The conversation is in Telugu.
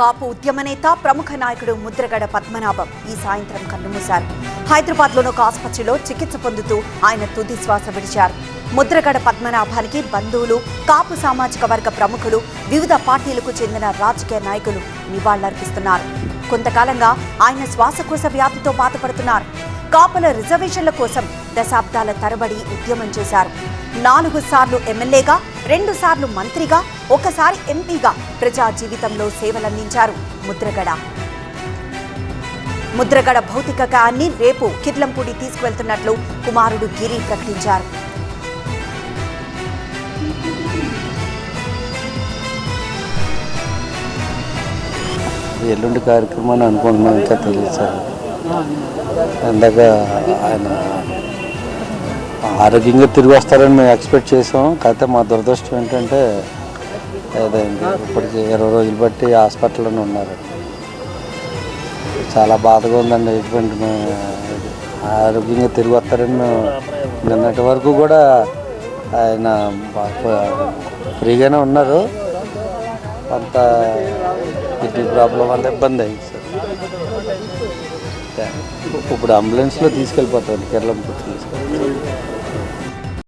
కాపు ఉద్యమ నేత ప్రముఖ నాయకుడు ముద్రగడ పద్మనాభం ఈ సాయంత్రం కన్నుమూశారు. హైదరాబాద్లోని ఒక ఆసుపత్రిలో చికిత్స పొందుతూ ఆయన తుది శ్వాస విడిచారు. ముద్రగడ పద్మనాభానికి బంధువులు, కాపు సామాజిక వర్గ ప్రముఖులు, వివిధ పార్టీలకు చెందిన రాజకీయ నాయకులు నివాళులర్పిస్తున్నారు. కొంతకాలంగా ఆయన శ్వాసకోశ వ్యాధితో బాధపడుతున్నారు. కాపుల రిజర్వేషన్ల కోసం దశాబ్దాల తరబడి ఉద్యమం చేశారు. 4 సార్లు ఎమ్మెల్యేగా, 2 సార్లు మంత్రిగా, ఒకసారి ఎంపీగా ప్రజా జీవితంలో సేవలందించారు ముద్రగడ భౌతిక కాయాన్ని రేపు కిర్లంపూడి తీసుకువెళ్తున్నట్లు కుమారుడు గిరి ప్రకటించారు. ఎల్లుండి కార్యక్రమాన్ని అనుకుంటున్నాం, ఇంకా తెలియదు సార్. ఇందాక ఆయన ఆరోగ్యంగా తిరిగి వస్తారని మేము ఎక్స్పెక్ట్ చేసాం. కాకపోతే మా దురదృష్టం ఏంటంటే అదేంటి ఇప్పటికి 20 రోజులు బట్టి హాస్పిటల్లోనే ఉన్నారు. చాలా బాధగా ఉందండి. ఎటువంటి ఆరోగ్యంగా తిరిగి వస్తారని మేము నిన్నటి వరకు కూడా ఆయన ఫ్రీగానే ఉన్నారు. అంత కిడ్నీ ప్రాబ్లం వల్ల ఇబ్బంది అయింది సార్. ఇప్పుడు అంబులెన్స్లో తీసుకెళ్ళిపోతాను, కేరళం తీసుకెళ్ళి.